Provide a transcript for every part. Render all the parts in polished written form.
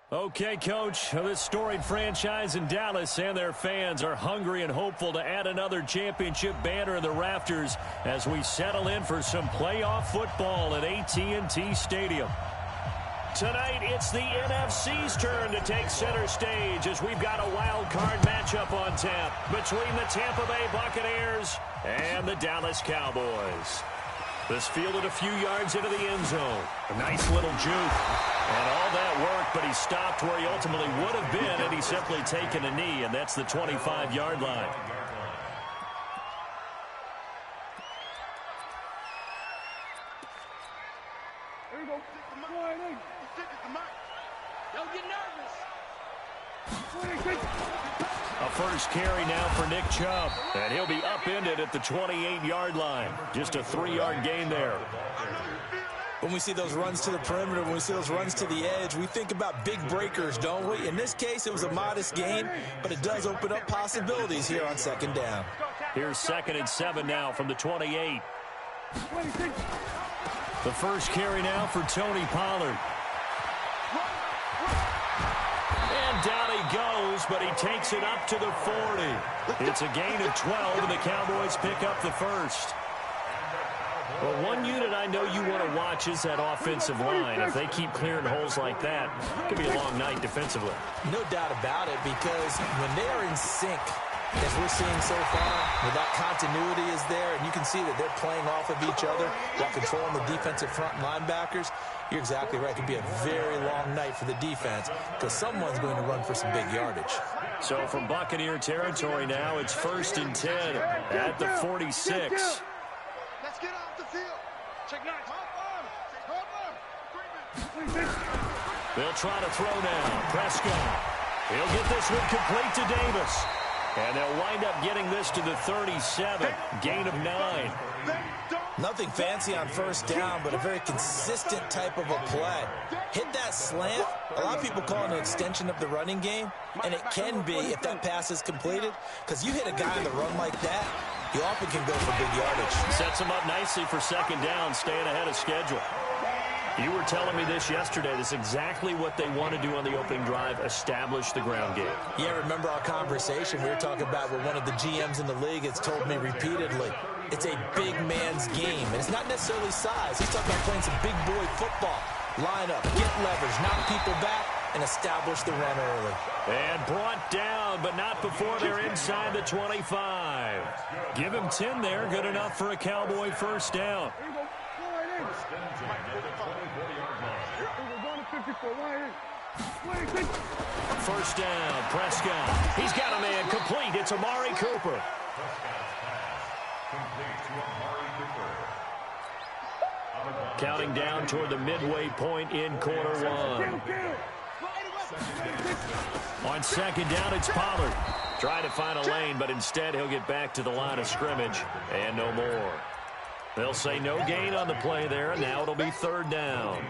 Okay, Coach, this storied franchise in Dallas and their fans are hungry and hopeful to add another championship banner in the rafters as we settle in for some playoff football at AT&T Stadium. Tonight, it's the NFC's turn to take center stage as we've got a wild card matchup on tap between the Tampa Bay Buccaneers and the Dallas Cowboys. This fielded a few yards into the end zone. A nice little juke. And all that work, but he stopped where he ultimately would have been had he simply taken a knee, and that's the 25-yard line. Here we go. Don't get nervous. A first carry now for Nick Chubb, and he'll be upended at the 28-yard line. Just a 3-yard gain there. When we see those runs to the perimeter, when we see those runs to the edge, we think about big breakers, don't we? In this case, it was a modest gain, but it does open up possibilities here on second down. Here's 2nd and 7 now from the 28. The first carry now for Tony Pollard. And down he goes, but he takes it up to the 40. It's a gain of 12, and the Cowboys pick up the first. Well, one unit I know you want to watch is that offensive line. If they keep clearing holes like that, it could be a long night defensively. No doubt about it, because when they are in sync, as we're seeing so far, where that continuity is there, and you can see that they're playing off of each other while controlling the defensive front linebackers, you're exactly right. It could be a very long night for the defense because someone's going to run for some big yardage. So from Buccaneer territory now, it's 1st and 10 at the 46. Let's get off the field. Check nine. They'll try to throw now. Prescott. He'll get this one complete to Davis. And they'll wind up getting this to the 37. Gain of 9. Nothing fancy on first down, but a very consistent type of a play. Hit that slant. A lot of people call it an extension of the running game, and it can be if that pass is completed, because you hit a guy on the run like that, you often can go for big yardage. Sets him up nicely for second down, staying ahead of schedule. You were telling me this yesterday. This is exactly what they want to do on the opening drive, establish the ground game. Yeah, remember our conversation. We were talking about what one of the GMs in the league has told me repeatedly. It's a big man's game, and it's not necessarily size. He's talking about playing some big boy football. Line up, get leverage, knock people back, and establish the run early. And brought down, but not before they're inside the 25. Give him 10 there. Good enough for a Cowboy first down. First down, Prescott. He's got a man complete. It's Amari Cooper. Counting down toward the midway point in quarter one. On second down, it's Pollard. Trying to find a lane, but instead he'll get back to the line of scrimmage and no more. They'll say no gain on the play there, and now it'll be third down.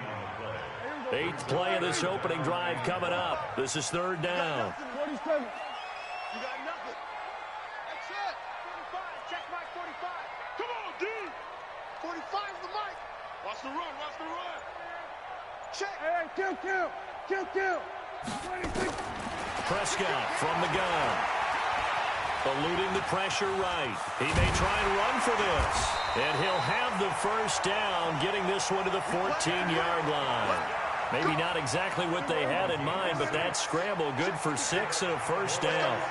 8th play of this opening drive coming up. This is third down. 47. You got nothing. That's it. 45. Check mark 45. Come on, D. 45's the mic. Watch the run. Watch the run. Check. Hey, kill. 26. Prescott from the gun. Eluding the pressure right. He may try and run for this. And he'll have the first down, getting this one to the 14-yard line. Maybe not exactly what they had in mind, but that scramble good for 6 and a first down.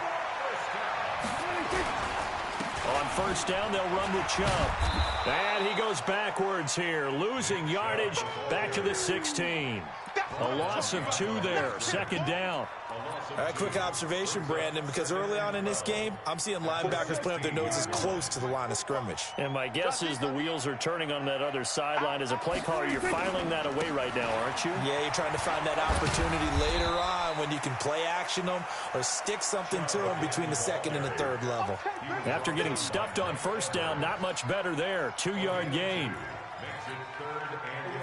On first down, they'll run with Chubb. And he goes backwards here, losing yardage back to the 16. A loss of 2 there, second down. All right, quick observation, Brandon, because early on in this game, I'm seeing linebackers playing with their noses close to the line of scrimmage. And my guess is the wheels are turning on that other sideline. As a play caller, you're filing that away right now, aren't you? Yeah, you're trying to find that opportunity later on when you can play action them or stick something to them between the second and the third level. After getting stuffed on first down, not much better there. 2-yard gain.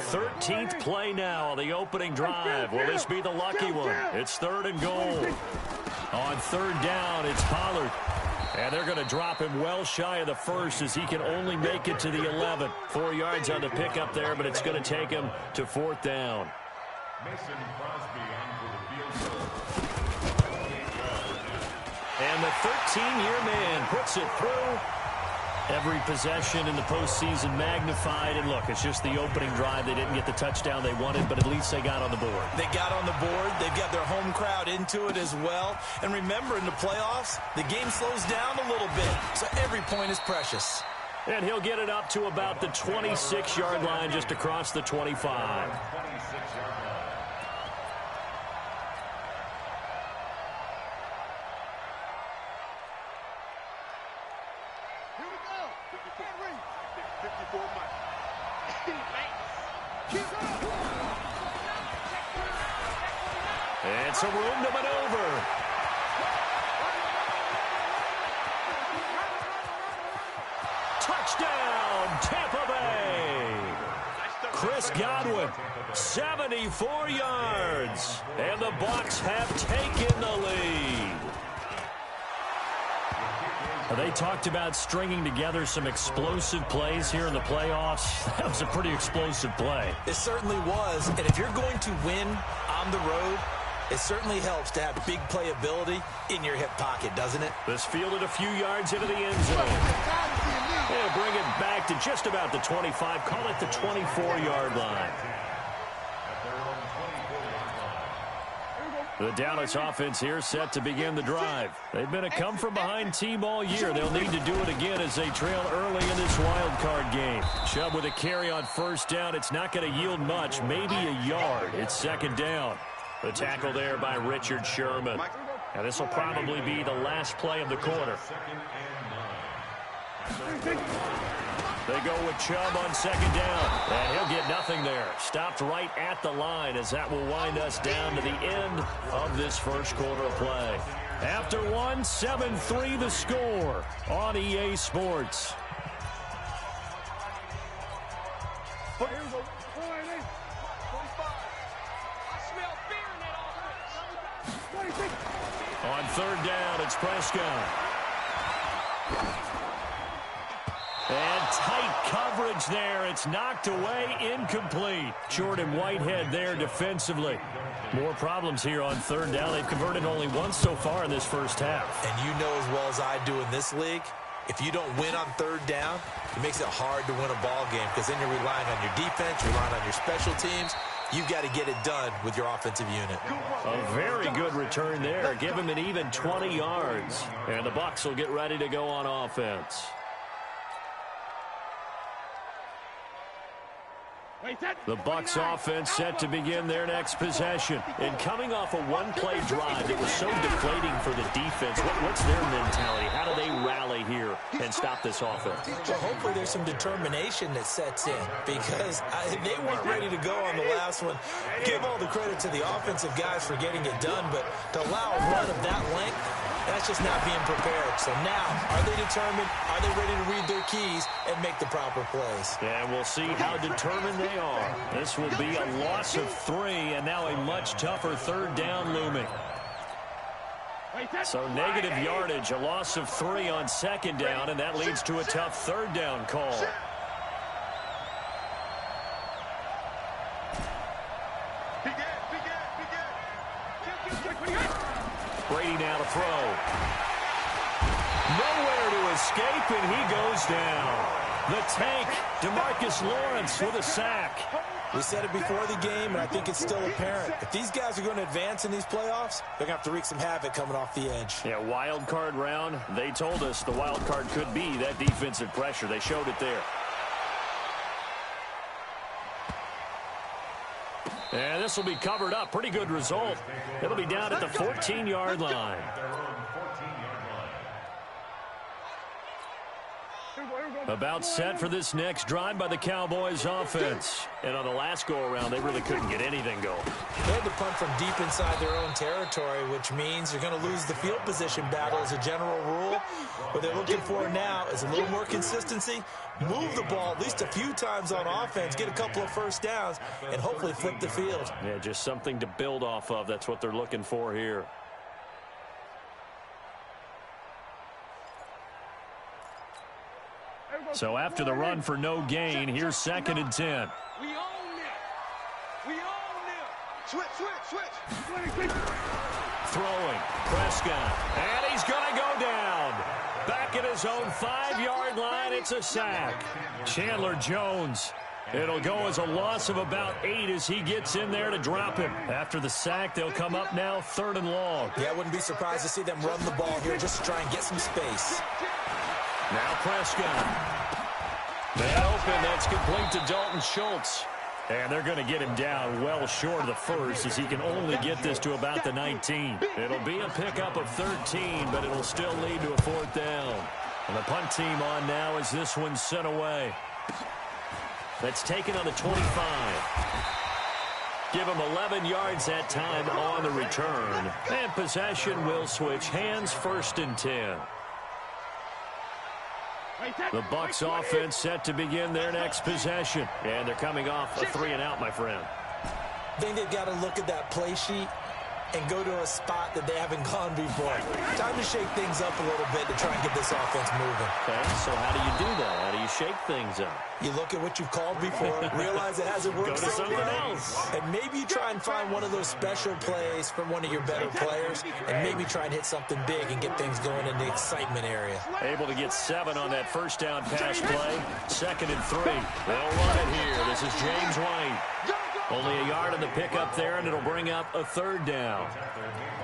13th play now on the opening drive. Will this be the lucky one? It's 3rd and goal. On third down, it's Pollard. And they're going to drop him well shy of the first as he can only make it to the 11. 4 yards on the pickup there, but it's going to take him to 4th down. And the 13-year man puts it through. Every possession in the postseason magnified. And look, it's just the opening drive. They didn't get the touchdown they wanted, but at least they got on the board. They got on the board. They've got their home crowd into it as well. And remember, in the playoffs, the game slows down a little bit. So every point is precious. And he'll get it up to about the 26-yard line, just across the 25. And some room to maneuver. Touchdown, Tampa Bay. Chris Godwin, 74 yards. And the Bucs have taken the lead. They talked about stringing together some explosive plays here in the playoffs. That was a pretty explosive play. It certainly was. And if you're going to win on the road, it certainly helps to have big playability in your hip pocket, doesn't it? This fielded a few yards into the end zone. They'll bring it back to just about the 25. Call it the 24-yard line. The Dallas offense here set to begin the drive. They've been a come-from-behind team all year. They'll need to do it again as they trail early in this wild card game. Chubb with a carry on first down. It's not going to yield much, maybe a yard. It's second down. The tackle there by Richard Sherman. And this will probably be the last play of the quarter. They go with Chubb on second down. And he'll get nothing there. Stopped right at the line as that will wind us down to the end of this first quarter of play. After one, 7-3 the score on EA Sports. On third down, it's Prescott. And tight coverage there. It's knocked away, incomplete. Jordan Whitehead there defensively. More problems here on third down. They've converted only once so far in this first half. And you know as well as I do in this league, if you don't win on third down, it makes it hard to win a ball game because then you're relying on your defense, relying on your special teams. You've got to get it done with your offensive unit. A very good return there. Give him an even 20 yards. And the Bucs will get ready to go on offense. The Bucs offense set to begin their next possession. And coming off a one-play drive that was so deflating for the defense, what's their mentality? How do they rally here and stop this offense? Well, hopefully there's some determination that sets in because they weren't ready to go on the last one. Give all the credit to the offensive guys for getting it done, but to allow a run of that length, that's just not being prepared. So now, are they determined? Are they ready to read their keys and make the proper plays? And we'll see how determined they are. This will be a loss of 3, and now a much tougher third down looming. So negative yardage, a loss of 3 on second down, and that leads to a tough third down call. Brady now to throw. Nowhere to escape, and he goes down. The tank, DeMarcus Lawrence with a sack. We said it before the game, and I think it's still apparent. If these guys are going to advance in these playoffs, they're going to have to wreak some havoc coming off the edge. Yeah, wild card round. They told us the wild card could be that defensive pressure. They showed it there. And this will be covered up. Pretty good result. It'll be down at the 14-yard line. About set for this next drive by the Cowboys offense. And on the last go-around, they really couldn't get anything going. They had to punt from deep inside their own territory, which means you're going to lose the field position battle as a general rule. What they're looking for now is a little more consistency, move the ball at least a few times on offense, get a couple of first downs, and hopefully flip the field. Yeah, just something to build off of. That's what they're looking for here. So after the run for no gain, here's 2nd and 10. We own them. We own them. Switch. Throwing. Prescott. And he's going to go down. Back at his own 5-yard line. It's a sack. Chandler Jones. It'll go as a loss of about 8 as he gets in there to drop him. After the sack, they'll come up now 3rd and long. Yeah, I wouldn't be surprised to see them run the ball here just to try and get some space. Now Prescott. Man open. That's complete to Dalton Schultz. And they're going to get him down well short of the first as he can only get this to about the 19. It'll be a pickup of 13, but it'll still lead to a 4th down. And the punt team on now as this one's sent away. That's taken on the 25. Give him 11 yards that time on the return. And possession will switch hands, 1st and 10. The Bucs offense set to begin their next possession. And they're coming off a 3-and-out, my friend. I think they've got to look at that play sheet and go to a spot that they haven't gone before. Time to shake things up a little bit to try and get this offense moving. Okay, so how do you do that? How do you shake things up? You look at what you've called before, realize it hasn't worked Go to something else. And maybe you try and find one of those special plays from one of your better players, and maybe try and hit something big and get things going in the excitement area. Able to get 7 on that 1st down pass play. 2nd and 3. They'll run it here. This is James White. Only a yard on the pickup there, and it'll bring up a 3rd down.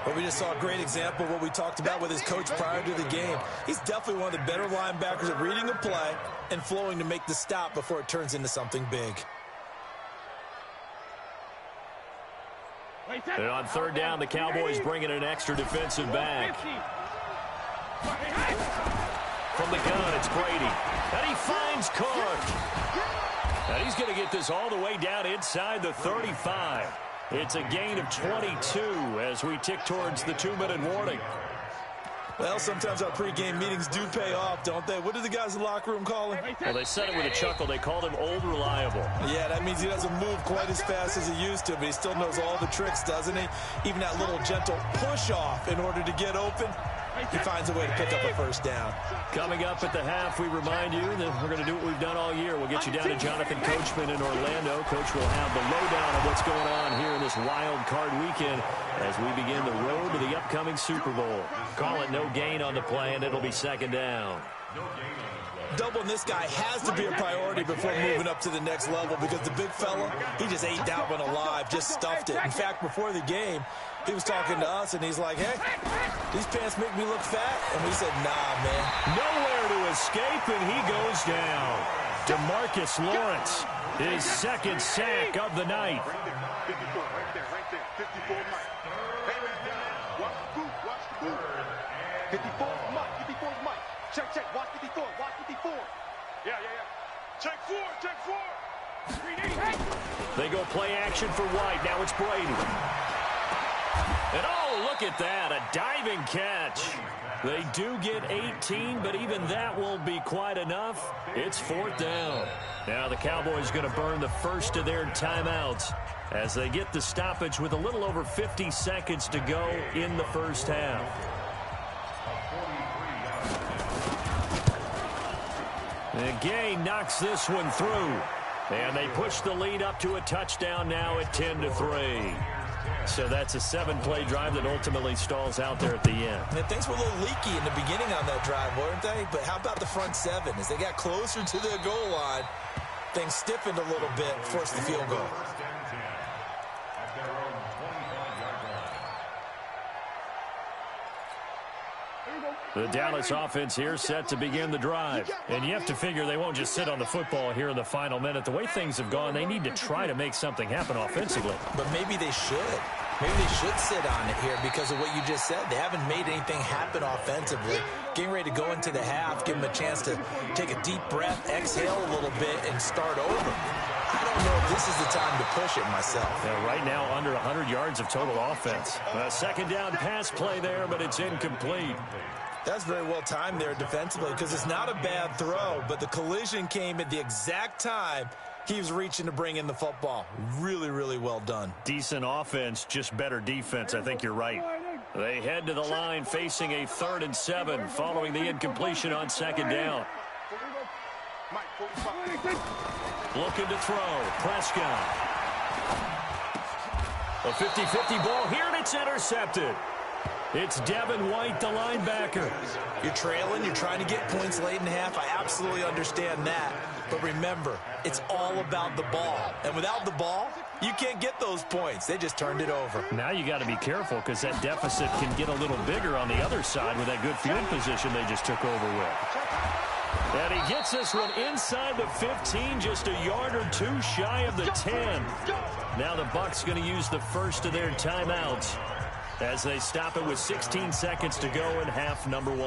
But we just saw a great example of what we talked about with his coach prior to the game. He's definitely one of the better linebackers at reading a play and flowing to make the stop before it turns into something big. And on 3rd down, the Cowboys bring in an extra defensive back. From the gun, it's Brady. And he finds Cook. And he's going to get this all the way down inside the 35. It's a gain of 22 as we tick towards the 2-minute warning. Well, sometimes our pregame meetings do pay off, don't they? What do the guys in the locker room call him? Well, they said it with a chuckle. They called him Old Reliable. Yeah, that means he doesn't move quite as fast as he used to, but he still knows all the tricks, doesn't he? Even that little gentle push-off in order to get open. He finds a way to pick up a 1st down. Coming up at the half, we remind you that we're going to do what we've done all year. We'll get you down to Jonathan Coachman in Orlando. Coach will have the lowdown of what's going on here in this wild card weekend as we begin the road to the upcoming Super Bowl. Call it no gain on the play, and it'll be 2nd down. Doubling this guy has to be a priority before moving up to the next level because the big fella, he just ate that one alive, just stuffed it. In fact, before the game, he was talking to us, and he's like, hey, these pants make me look fat. And we said, nah, man. Nowhere to escape, and he goes down. DeMarcus Lawrence, his 2nd sack of the night. 54, right there. 54 Mike. Hey, watch the boot. 54 is Mike. Check. Watch 54. Yeah. Check 4. They go play action for White. Now it's Brady. And oh, look at that, a diving catch. They do get 18, but even that won't be quite enough. It's 4th down. Now the Cowboys going to burn the first of their timeouts as they get the stoppage with a little over 50 seconds to go in the first half. And Gay knocks this one through. And they push the lead up to a touchdown now at 10-3. So that's a 7-play drive that ultimately stalls out there at the end. And things were a little leaky in the beginning on that drive, weren't they? But how about the front 7? As they got closer to the goal line, things stiffened a little bit, forced the field goal. The Dallas offense here set to begin the drive. And you have to figure they won't just sit on the football here in the final minute. The way things have gone, they need to try to make something happen offensively. But maybe they should. Maybe they should sit on it here because of what you just said. They haven't made anything happen offensively. Getting ready to go into the half, give them a chance to take a deep breath, exhale a little bit, and start over. I don't know if this is the time to push it myself. Yeah, right now, under 100 yards of total offense. A 2nd down pass play there, but it's incomplete. That's very well timed there defensively because it's not a bad throw, but the collision came at the exact time he was reaching to bring in the football. Really, really well done. Decent offense, just better defense. I think you're right. They head to the line facing a 3rd and 7 following the incompletion on 2nd down. Looking to throw. Prescott. A 50-50 ball here, and it's intercepted. It's Devin White, the linebacker. You're trailing. You're trying to get points late in half. I absolutely understand that. But remember, it's all about the ball. And without the ball, you can't get those points. They just turned it over. Now you got to be careful because that deficit can get a little bigger on the other side with that good field position they just took over with. And he gets this one inside the 15, just a yard or two shy of the 10. Now the Bucs going to use the first of their timeouts as they stop it with 16 seconds to go in half number 1.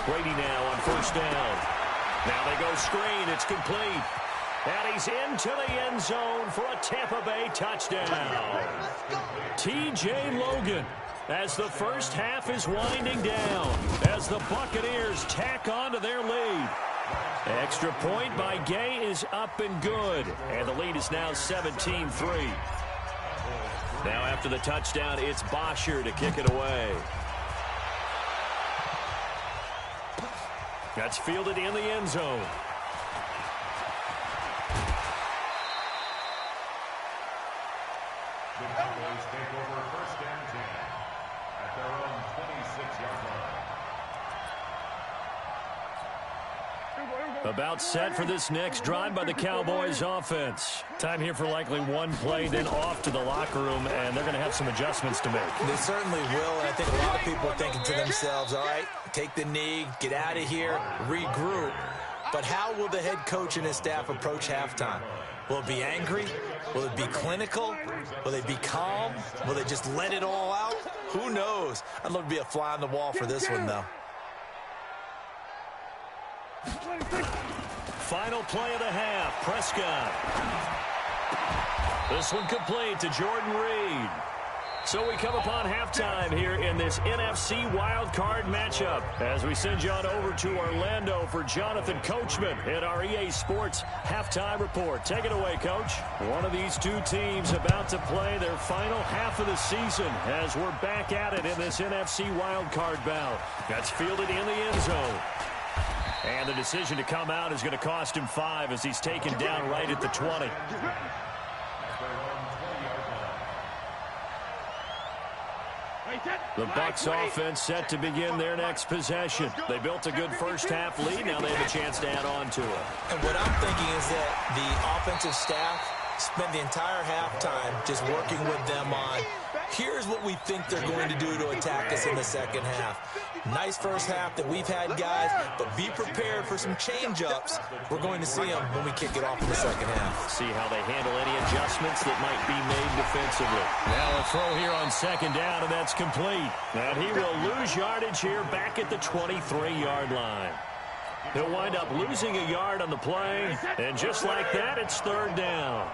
Brady now on first down. Now they go screen. It's complete. And he's into the end zone for a Tampa Bay touchdown. T.J. Logan, as the first half is winding down, as the Buccaneers tack on to their lead. Extra point by Gay is up and good, and the lead is now 17-3. Now after the touchdown, it's Bosher to kick it away. That's fielded in the end zone. The Cowboys take over first and 10 at their own 26-yard line. About set for this next drive by the Cowboys offense. Time here for likely one play, then off to the locker room, and they're going to have some adjustments to make. They certainly will, and I think a lot of people are thinking to themselves, all right, take the knee, get out of here, regroup. But how will the head coach and his staff approach halftime? Will it be angry? Will it be clinical? Will they be calm? Will they just let it all out? Who knows? I'd love to be a fly on the wall for this one, though. Final play of the half, Prescott. This one complete to Jordan Reed. So we come upon halftime here in this NFC wildcard matchup as we send you on over to Orlando for Jonathan Coachman in our EA Sports halftime report. Take it away, Coach. One of these two teams about to play their final half of the season as we're back at it in this NFC wildcard bout. That's fielded in the end zone. And the decision to come out is going to cost him 5 as he's taken down right at the 20. The Bucs offense set to begin their next possession. They built a good first half lead. Now they have a chance to add on to it. And what I'm thinking is that the offensive staff spent the entire halftime just working with them on, here's what we think they're going to do to attack us in the second half. Nice first half that we've had, guys, but be prepared for some change-ups. We're going to see them when we kick it off in the second half. See how they handle any adjustments that might be made defensively. Now a throw here on second down, and that's complete. And he will lose yardage here back at the 23-yard line. He'll wind up losing a yard on the play, and just like that, it's third down.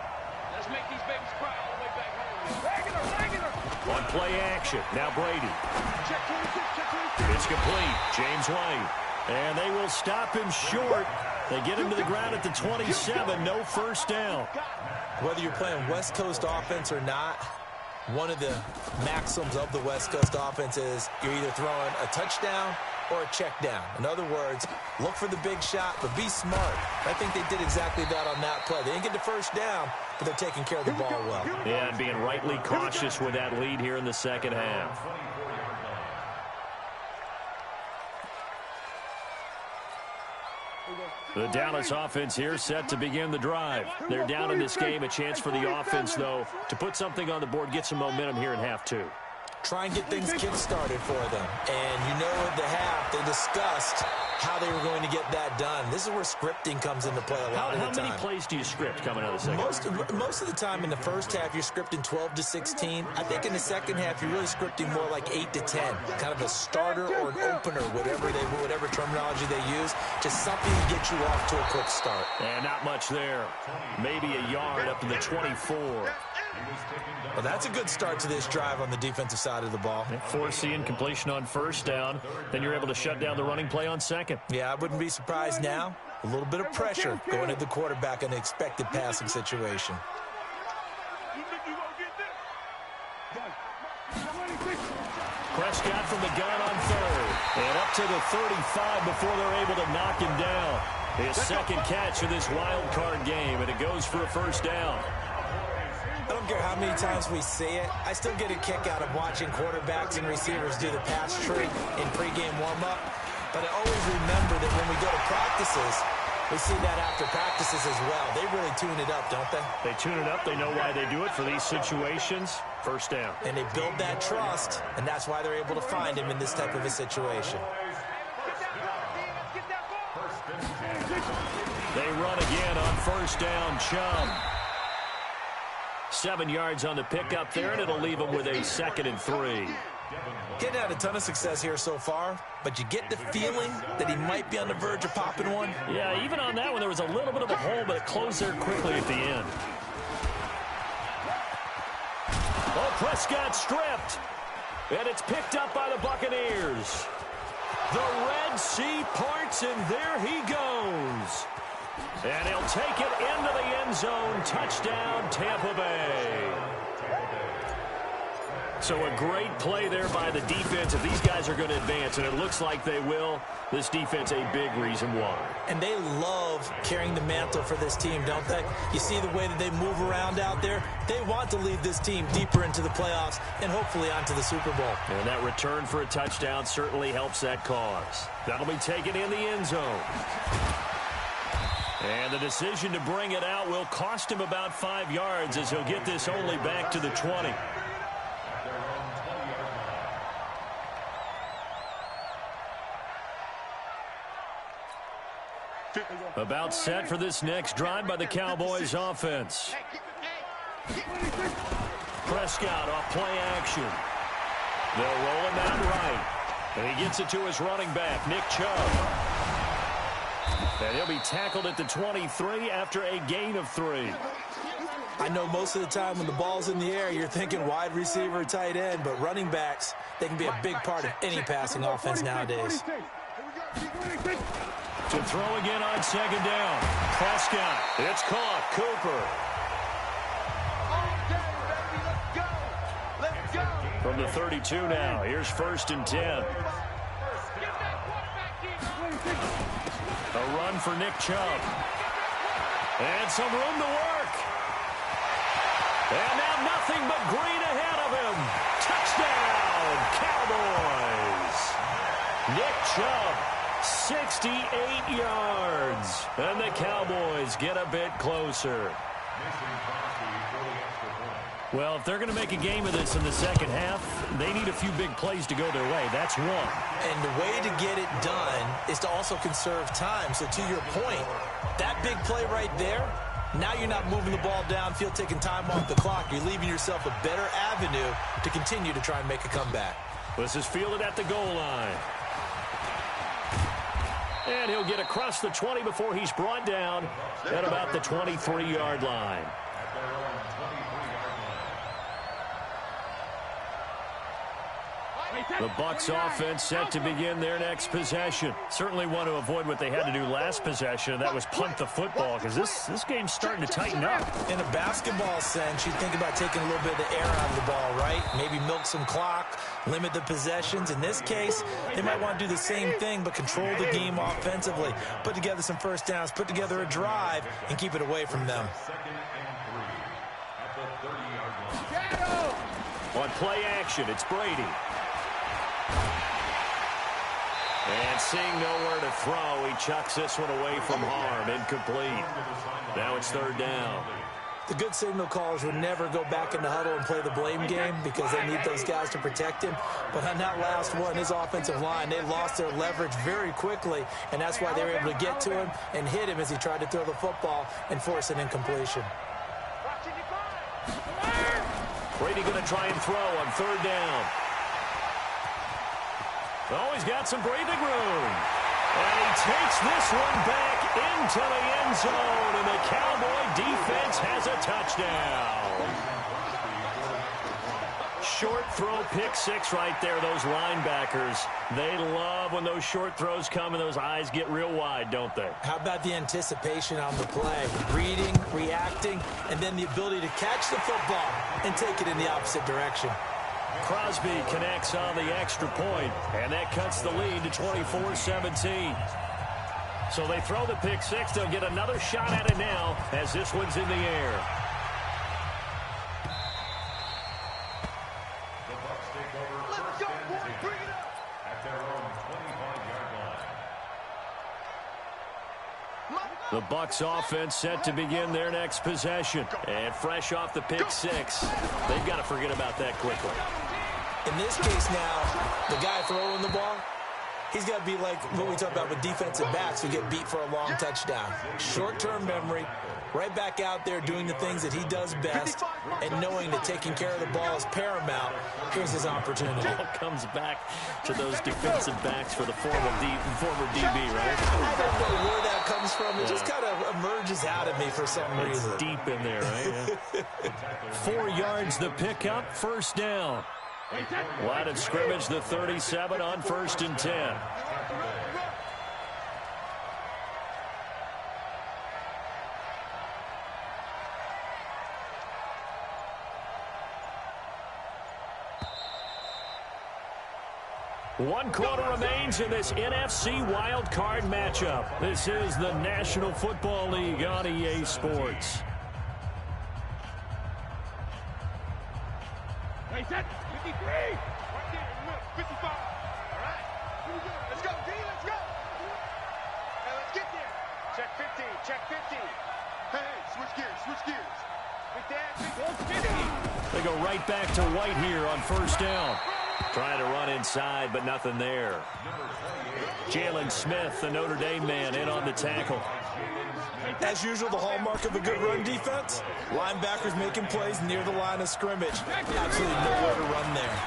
Let's make these babies cry all the way back home. Regular. On play action, now Brady. Check 26, check 26. It's complete. James White. And they will stop him short. They get him to the ground at the 27. No first down. Whether you're playing West Coast offense or not, one of the maxims of the West Coast offense is you're either throwing a touchdown or a check down. In other words, look for the big shot, but be smart. I think they did exactly that on that play. They didn't get the first down, but they're taking care of the ball well. Yeah, and being rightly cautious with that lead here in the second half. The Dallas offense here set to begin the drive. They're down in this game. A chance for the offense, though, to put something on the board, get some momentum here in half 2. Try and get things kick-started for them. And you know at the half, they discussed how they were going to get that done. This is where scripting comes into play a lot of the time. How many plays do you script coming out of the second half? Most of the time in the first half, you're scripting 12 to 16. I think in the second half, you're really scripting more like 8 to 10. Kind of a starter or an opener, whatever terminology they use. Just something to get you off to a quick start. And not much there. Maybe a yard up to the 24. Well, that's a good start to this drive on the defensive side of the ball. Forcing incompletion on first down. Then you're able to shut down the running play on second. Yeah, I wouldn't be surprised now. A little bit of pressure going to the quarterback in an expected passing situation. Prescott from the gun on third. And up to the 35 before they're able to knock him down. His second catch of this wild card game, and it goes for a first down. I don't care how many times we see it. I still get a kick out of watching quarterbacks and receivers do the pass tree in pregame warm-up. But I always remember that when we go to practices, we see that after practices as well. They really tune it up, don't they? They tune it up. They know why they do it for these situations. First down. And they build that trust, and that's why they're able to find him in this type of a situation. They run again on first down. Chubb. 7 yards on the pickup there, and it'll leave them with a 2nd and 3. Getting had a ton of success here so far, but you get the feeling that he might be on the verge of popping one. Yeah, even on that one, there was a little bit of a hole, but it closed there quickly at the end. Oh, Prescott stripped, and it's picked up by the Buccaneers. The Red Sea parts, and there he goes. And he'll take it into the end zone. Touchdown, Tampa Bay. So a great play there by the defense. If these guys are going to advance, and it looks like they will, this defense a big reason why. And they love carrying the mantle for this team, don't they? You see the way that they move around out there? They want to lead this team deeper into the playoffs and hopefully onto the Super Bowl. And that return for a touchdown certainly helps that cause. That'll be taken in the end zone. And the decision to bring it out will cost him about 5 yards as he'll get this only back to the 20. About set for this next drive by the Cowboys offense. Prescott off play action. They'll roll him out right. And he gets it to his running back, Nick Chubb. And he'll be tackled at the 23 after a gain of 3. I know most of the time when the ball's in the air, you're thinking wide receiver, tight end, but running backs, they can be a big part of any passing offense nowadays. To throw again on second down. Prescott. It's caught. Cooper. From the 32 now. Here's 1st and 10. A run for Nick Chubb. And some room to work. And now nothing but green ahead of him. Touchdown, Cowboys. Nick Chubb, 68 yards. And the Cowboys get a bit closer. Well, if they're going to make a game of this in the second half, they need a few big plays to go their way. That's one. And the way to get it done is to also conserve time. So to your point, that big play right there, now you're not moving the ball downfield, taking time off the clock. You're leaving yourself a better avenue to continue to try and make a comeback. This is fielded at the goal line. And he'll get across the 20 before he's brought down at about the 23-yard line. The Bucs offense set to begin their next possession. Certainly want to avoid what they had to do last possession, and that was punt the football, because this game's starting to tighten up. In a basketball sense, you think about taking a little bit of the air out of the ball, right? Maybe milk some clock, limit the possessions. In this case, they might want to do the same thing, but control the game offensively. Put together some first downs, put together a drive, and keep it away from them. On play action, it's Brady. And seeing nowhere to throw, he chucks this one away from harm. Incomplete. Now it's 3rd down. The good signal callers would never go back in the huddle and play the blame game because they need those guys to protect him. But on that last one, his offensive line, they lost their leverage very quickly, and that's why they were able to get to him and hit him as he tried to throw the football and force an incompletion. Brady going to try and throw on 3rd down. Oh, he's got some breathing room. And he takes this one back into the end zone, and the Cowboy defense has a touchdown. Short throw, pick 6 right there, those linebackers. They love when those short throws come and those eyes get real wide, don't they? How about the anticipation on the play? Reading, reacting, and then the ability to catch the football and take it in the opposite direction. Crosby connects on the extra point, and that cuts the lead to 24-17. So they throw the pick six. They'll get another shot at it now as this one's in the air. The Bucs take over first and 10 at their own 25-yard line. The Bucs offense set to begin their next possession. And fresh off the pick six, they've got to forget about that quickly. In this case now, the guy throwing the ball, he's got to be like what we talk about with defensive backs who get beat for a long touchdown. Short-term memory, right back out there doing the things that he does best, and knowing that taking care of the ball is paramount. Here's his opportunity. It all comes back to those defensive backs for the former DB, right? I don't know where that comes from. It just kind of emerges out of me for some reason. It's deep in there, right? Yeah. 4 yards the pickup, first down. Line of scrimmage, the 37 on 1st and 10. One quarter remains in this NFC wild card matchup. This is the National Football League on EA Sports. Hey, set. 53. Right there in the middle. 55. All right. Here we go. Let's go, D. Let's go. Hey, let's get there. Check 15. Check 15. Hey, switch gears. Switch gears. Big dad. They go right back to White here on first down. Trying to run inside, but nothing there. Jalen Smith, the Notre Dame man, in on the tackle. As usual, the hallmark of a good run defense, linebackers making plays near the line of scrimmage. Absolutely nowhere to run there.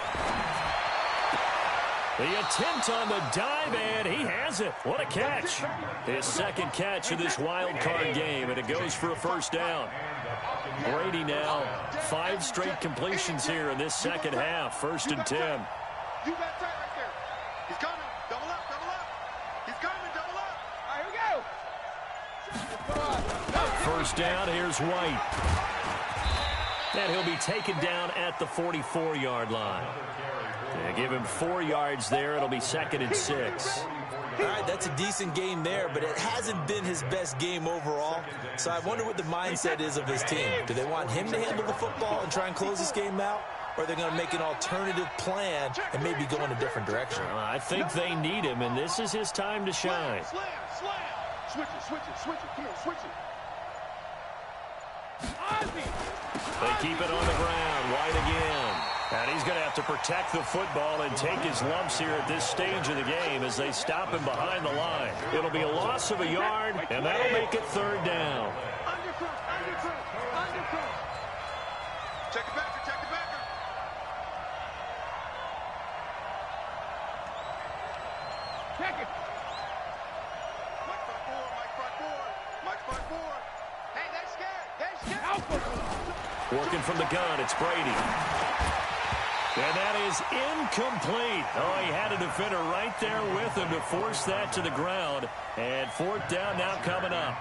The attempt on the dive, and he has it. What a catch. His second catch of this wild card game, and it goes for a first down. Brady now 5 straight completions here in this second half. 1st and 10. You got tight right there. He's coming. Double up. Double up. He's coming. Double up. All right, here we go. First down, here's White. And he'll be taken down at the 44-yard line. Give him 4 yards there. It'll be 2nd and 6. All right, that's a decent game there, but it hasn't been his best game overall. So I wonder what the mindset is of his team. Do they want him to handle the football and try and close this game out? Or are they going to make an alternative plan and maybe go in a different direction? I think they need him, and this is his time to shine. Slam. Switch it. Switch it. Switch it. Come on, switch it. They keep it on the ground. White again. And he's going to have to protect the football and take his lumps here at this stage of the game as they stop him behind the line. It'll be a loss of a yard, and that'll make it 3rd down. Underfront. Check it back. Check it. Mike front four. Hey, they're scared. Working from the gun, it's Brady. And that is incomplete. Oh, he had a defender right there with him to force that to the ground. And 4th down now coming up.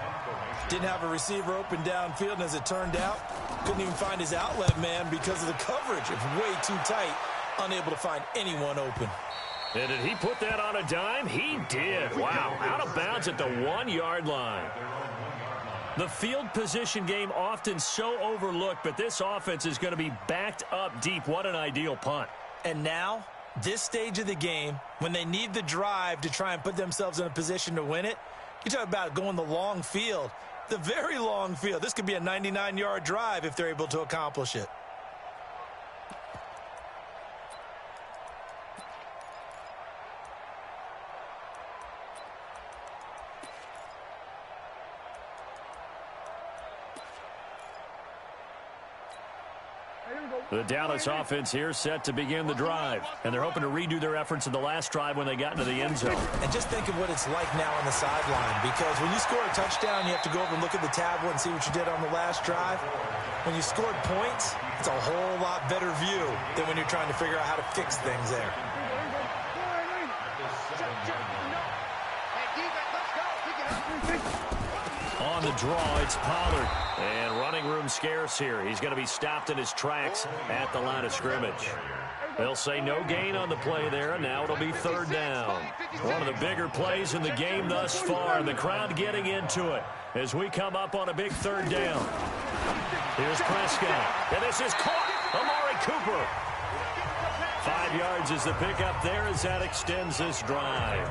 Didn't have a receiver open downfield, and as it turned out, couldn't even find his outlet man because of the coverage. It's way too tight, unable to find anyone open. And did he put that on a dime? He did. Wow, out of bounds at the 1-yard line. The field position game often so overlooked, but this offense is going to be backed up deep. What an ideal punt. And now, this stage of the game, when they need the drive to try and put themselves in a position to win it, you talk about going the long field, the very long field. This could be a 99-yard drive if they're able to accomplish it. The Dallas offense here set to begin the drive. And they're hoping to redo their efforts in the last drive when they got into the end zone. And just think of what it's like now on the sideline. Because when you score a touchdown, you have to go over and look at the tablet and see what you did on the last drive. When you scored points, it's a whole lot better view than when you're trying to figure out how to fix things there. On the draw, it's Pollard. And running room scarce here. He's going to be stopped in his tracks at the line of scrimmage. They'll say no gain on the play there, and now it'll be third down. One of the bigger plays in the game thus far, and the crowd getting into it as we come up on a big third down. Here's Prescott, and this is caught. Amari Cooper. 5 yards is the pickup there as that extends this drive.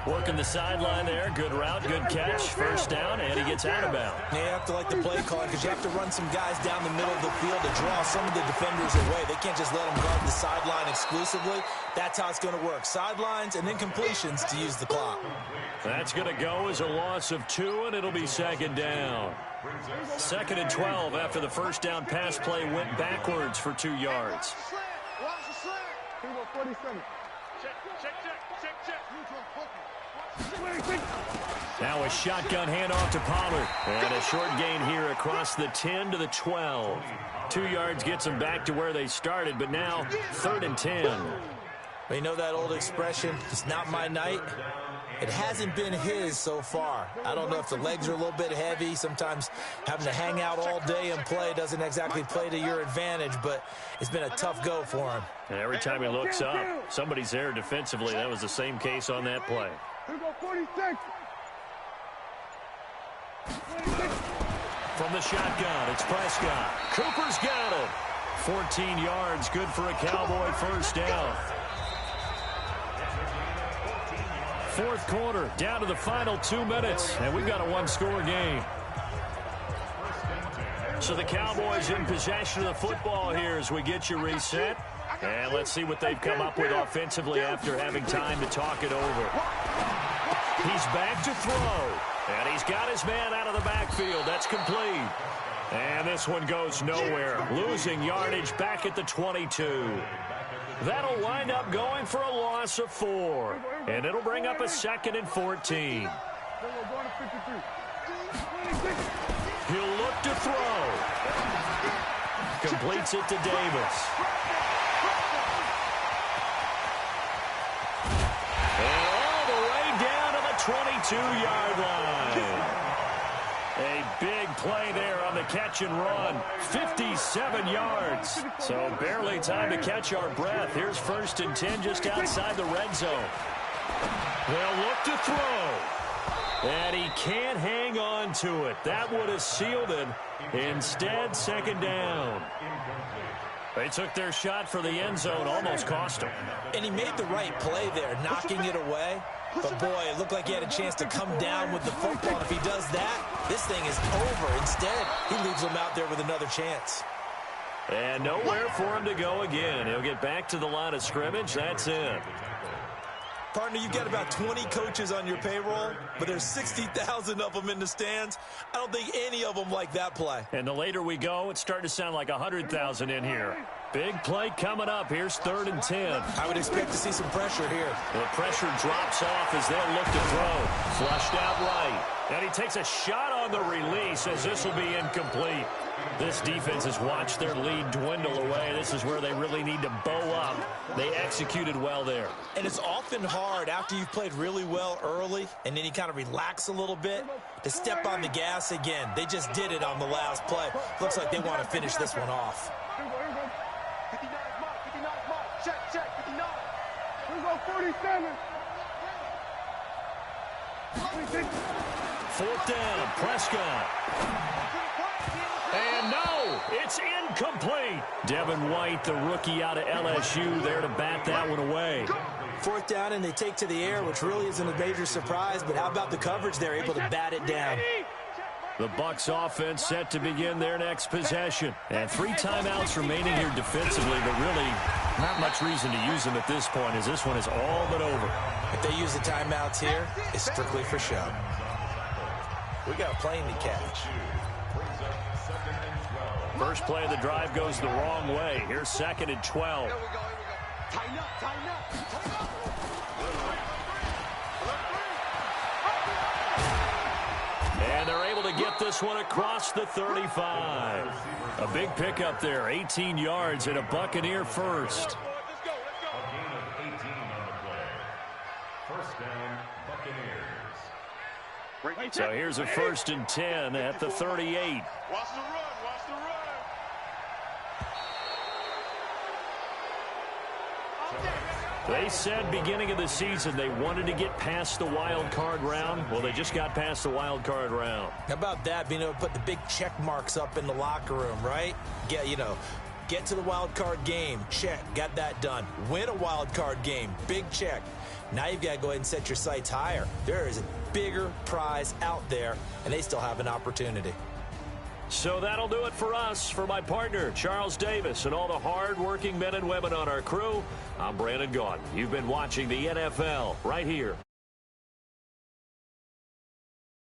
Working the sideline there. Good route, good catch. First down, and he gets out of bounds. You have to like the play call because you have to run some guys down the middle of the field to draw some of the defenders away. They can't just let them guard the sideline exclusively. That's how it's going to work. Sidelines and then completions to use the clock. That's going to go as a loss of 2, and it'll be second down. 2nd and 12 after the first down pass play went backwards for 2 yards. Now a shotgun handoff to Pollard. And a short gain here across the 10 to the 12. 2 yards gets them back to where they started, but now 3rd and 10. Well, you know that old expression, it's not my night. It hasn't been his so far. I don't know if the legs are a little bit heavy. Sometimes having to hang out all day and play doesn't exactly play to your advantage, but it's been a tough go for him. And every time he looks up, somebody's there defensively. That was the same case on that play. From the shotgun, it's Prescott. Cooper's got it. 14 yards, good for a Cowboy first down. 4th quarter, down to the final 2 minutes, and we've got a one-score game. So the Cowboys in possession of the football here as we get you reset. And let's see what they've come up with offensively after having time to talk it over. He's back to throw, and he's got his man out of the backfield. That's complete. And this one goes nowhere, losing yardage back at the 22. That'll wind up going for a loss of 4. And it'll bring up a 2nd and 14. He'll look to throw. Completes it to Davis. And all the way down to the 22-yard line. A big play there on the catch and run. 57 yards. So barely time to catch our breath. Here's 1st and 10 just outside the red zone. They'll look to throw. And he can't hang on to it. That would have sealed it. Instead, 2nd down. They took their shot for the end zone, almost cost him. And he made the right play there, knocking it away. But, boy, it looked like he had a chance to come down with the football. And if he does that, this thing is over. Instead, he leaves him out there with another chance. And nowhere for him to go again. He'll get back to the line of scrimmage. That's it. Partner, you've got about 20 coaches on your payroll, but there's 60,000 of them in the stands. I don't think any of them like that play. And the later we go, it's starting to sound like 100,000 in here. Big play coming up. Here's 3rd and 10. I would expect to see some pressure here. The pressure drops off as they'll look to throw. Flushed out right. And he takes a shot on the release as this will be incomplete. This defense has watched their lead dwindle away. This is where they really need to bow up. They executed well there. And it's often hard after you've played really well early and then you kind of relax a little bit to step on the gas again. They just did it on the last play. Looks like they want to finish this one off. 4th down, Prescott. And no, it's incomplete. Devin White, the rookie out of LSU, there to bat that one away. 4th down, and they take to the air, which really isn't a major surprise, but how about the coverage? They're able to bat it down. The Bucs offense set to begin their next possession. And 3 timeouts remaining here defensively, but really not much reason to use them at this point as this one is all but over. If they use the timeouts here, it's strictly for show. We got a plane to catch. First play of the drive goes the wrong way. Here's 2nd and 12. Here we go. Tighten up, tighten up, tighten up. And they're able to get this one across the 35. A big pickup there, 18 yards and a Buccaneer first. Let's go. A gain of 18 on the play. First down, Buccaneers. So here's a 1st and 10 at the 38. Watch the run, watch the run. They said beginning of the season they wanted to get past the wild card round. Well, they just got past the wild card round. How about that, being able to put the big check marks up in the locker room, right? Get to the wild card game, check, got that done. Win a wild card game, big check. Now you've got to go ahead and set your sights higher. There is a bigger prize out there, and they still have an opportunity. So that'll do it for us. For my partner, Charles Davis, and all the hard-working men and women on our crew, I'm Brandon Gaudin. You've been watching the NFL right here